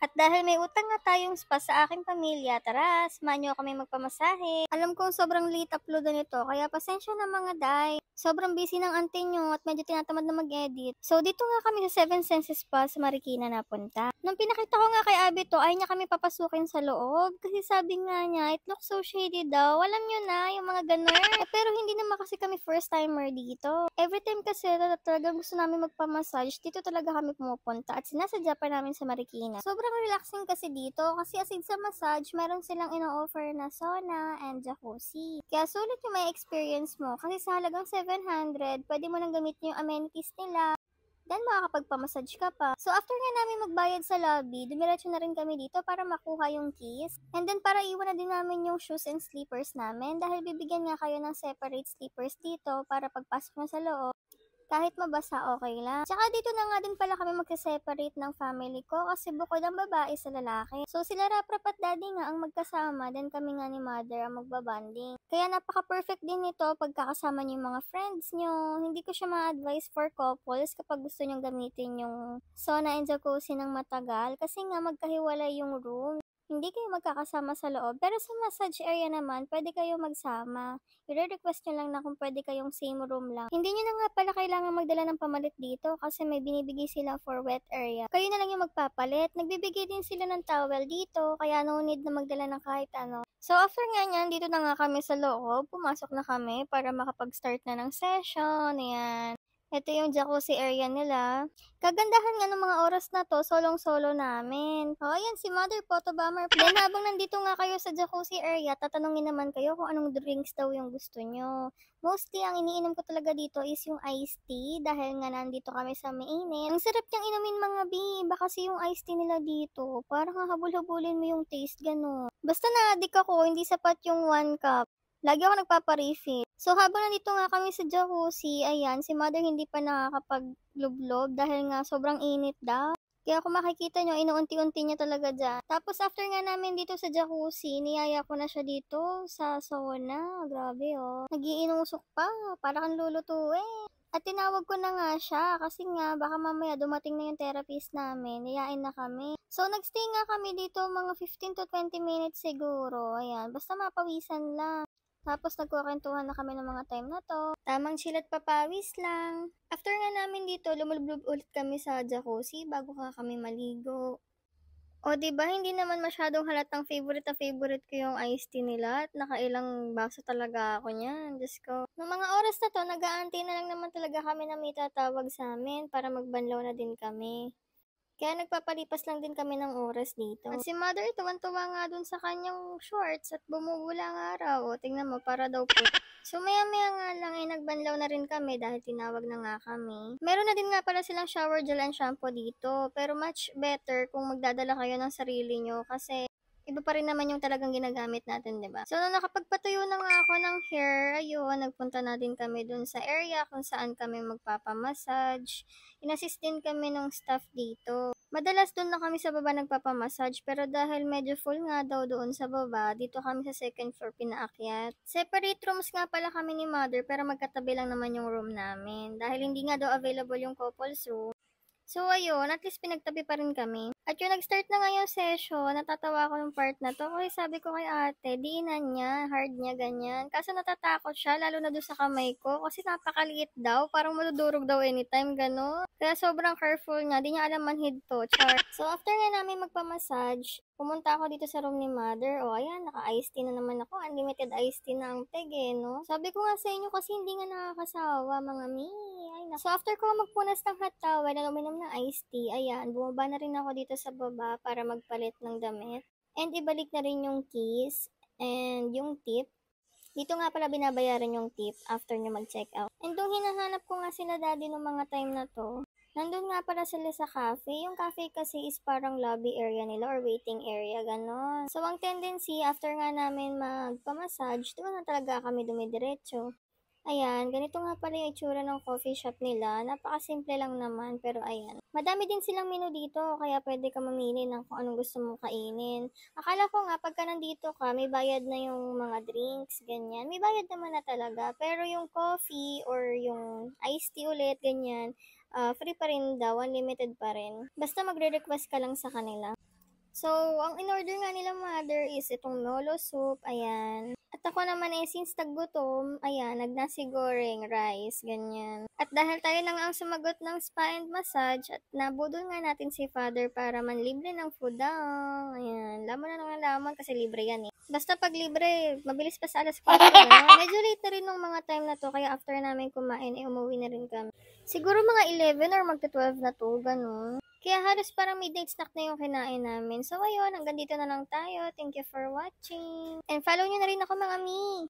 At dahil may utang nga tayong spa sa aking pamilya, tara, samahan niyo kami magpamasahe. Alam kong sobrang late upload na nito, kaya pasensya na mga day. Sobrang busy ng auntie nyo at medyo tinatamad na mag-edit. So dito nga kami sa Seven Senses Spa sa Marikina napunta. Nung pinakita ko nga kay Abby to, ay niya kami papasukin sa loob. Kasi sabi nga niya, it looks so shady daw. Alam nyo na, yung mga ganun. Pero hindi naman kasi kami first timer dito. Every time kasi talagang gusto namin magpamassage, dito talaga kami pumupunta at sinasadya pa namin sa Marikina. Sobrang relaxing kasi dito kasi aside sa massage, meron silang ino-offer na sauna and jacuzzi. Kaya sulit yung may experience mo kasi sa halagang 700, pwede mo nang gamitin yung amenities nila. Then, makakapagpamassage ka pa. So, after nga namin magbayad sa lobby, dumiretso na rin kami dito para makuha yung keys. And then, para iwan na din namin yung shoes and slippers namin dahil bibigyan nga kayo ng separate slippers dito para pagpasok mo sa loob. Kahit mabasa, okay lang. Tsaka dito na nga din pala kami magse-separate ng family ko kasi bukod ang babae sa lalaki. So sila Raprap at Daddy nga ang magkasama, then kami nga ni Mother ang magbabanding. Kaya napaka-perfect din nito pagkakasama niyo yung mga friends nyo. Hindi ko siya ma-advise for couples kapag gusto nyong gamitin yung sauna and jacuzzi ng matagal kasi nga magkahiwalay yung room. Hindi kayo magkakasama sa loob. Pero sa massage area naman, pwede kayo magsama. I-request nyo lang na kung pwede kayong same room lang. Hindi nyo na nga pala kailangan magdala ng pamalit dito kasi may binibigay sila for wet area. Kayo na lang yung magpapalit. Nagbibigay din sila ng towel dito, kaya no need na magdala ng kahit ano. So after nga nyan, dito na nga kami sa loob. Pumasok na kami para makapag-start na ng session. Ayan. Ito yung jacuzzi area nila. Kagandahan nga ng mga oras na to, solong-solo namin. O, ayan, si Mother Photo Bomber. Then, habang nandito nga kayo sa jacuzzi area, tatanungin naman kayo kung anong drinks daw yung gusto nyo. Mostly, ang iniinom ko talaga dito is yung iced tea dahil nga nandito kami sa mainit. Ang sarap niyang inumin mga bi. Baka kasi yung iced tea nila dito, parang hahabol-habulin mo yung taste, gano'n. Basta na-addict ako, hindi sapat yung 1 cup. Lagi ako nagpapa-refill. So, habang nandito nga kami sa jacuzzi, ayan, si Mother hindi pa nakakapag-lublob dahil nga sobrang init daw. Kaya kung makikita nyo, inuunti-unti niya talaga dyan. Tapos, after nga namin dito sa jacuzzi, niyaya ko na siya dito sa sauna. Grabe, oh. Nagiinusok pa. Para kang lulutuin. At tinawag ko na nga siya kasi nga baka mamaya dumating na yung therapist namin. Niyain na kami. So, nagstay nga kami dito mga 15 to 20 minutes siguro. Ayan, basta mapawisan lang. Tapos nagkukwentuhan na kami ng mga time na to. Tamang chill at papawis lang. After nga namin dito, lumulublob ulit kami sa jacuzzi bago ka kami maligo. O, diba, hindi naman masyadong halatang favorite na favorite ko yung iced tea nila at nakailang baso talaga ako niyan. Diyos ko. Noong mga oras na to, nag-aantay na lang naman talaga kami na may tatawag sa amin para magbanlaw na din kami. Kaya nagpapalipas lang din kami ng oras dito. At si Mother, tuwan-tuwa nga dun sa kanyang shorts at bumubula nga raw. O, tingnan mo, para daw po. So, maya-maya nga lang ay nagbanlaw na rin kami dahil tinawag na nga kami. Meron na din nga pala silang shower gel and shampoo dito. Pero much better kung magdadala kayo ng sarili nyo kasi iba pa rin naman yung talagang ginagamit natin, 'di ba? So, nung nakapagpatuyo na nga ako ng hair, ayun, nagpunta na din kami dun sa area kung saan kami magpapamassage. Inassist din kami ng staff dito. Madalas doon na kami sa baba nagpapamassage pero dahil medyo full nga daw doon sa baba, dito kami sa second floor pinaakyat. Separate rooms nga pala kami ni Mother pero magkatabi lang naman yung room namin. Dahil hindi nga daw available yung couples room. So, ayun, at least pinagtabi pa rin kami. At yung nag-start na nga yung session, natatawa ako ng part na to. Kasi sabi ko kay ate, diinan niya, hard niya, ganyan. Kaso natatakot siya, lalo na doon sa kamay ko. Kasi napakaliit daw, parang madudurog daw anytime, gano'n. Kaya sobrang careful niya, di niya alam manhid to, char. So, after nga namin magpamassage, pumunta ako dito sa room ni Mother. O, ayan, naka-iced tea na naman ako. Unlimited iced tea na ang peg, no? Sabi ko nga sa inyo kasi hindi nga nakakasawa, mga mi. So, after ko magpunas ng hot towel at uminom ng iced tea, ayan, bumaba na rin ako dito sa baba para magpalit ng damit. And ibalik na rin yung keys and yung tip. Dito nga pala binabayaran yung tip after nyo mag-check out. And nung hinahanap ko nga sila daddy nung mga time na to, nandun nga pala sila sa cafe. Yung cafe kasi is parang lobby area nila or waiting area, ganon. So, ang tendency, after nga namin magpamassage, doon na talaga kami dumidiretso. Ayan, ganito nga pala yung itsura ng coffee shop nila. Napakasimple lang naman, pero ayan. Madami din silang menu dito, kaya pwede ka mamili ng kung anong gusto mong kainin. Akala ko nga, pagka nandito ka, may bayad na yung mga drinks, ganyan. May bayad naman na talaga, pero yung coffee or yung iced tea ulit, ganyan, free pa rin daw, unlimited pa rin. Basta magre-request ka lang sa kanila. So, ang in-order nga nila mother is itong nolo soup, ayan. At ako naman since naggutom, ayan, nagnasi goreng, rice, ganyan. At dahil tayo na nga ang sumagot ng spa and massage, at nabudol nga natin si father para manlibre ng food daw. Ayan, laman na naman laman kasi libre yan eh. Basta pag libre, mabilis pa sa alas 4 na. Medyo late na rin nung mga time na to, kaya after namin kumain, umuwi na rin kami. Siguro mga 11 or magta-12 na to, ganun. Kaya halos parang midnight snack na yung kinain namin. So ayun, hanggang dito na lang tayo. Thank you for watching. And follow nyo na rin ako mga mi.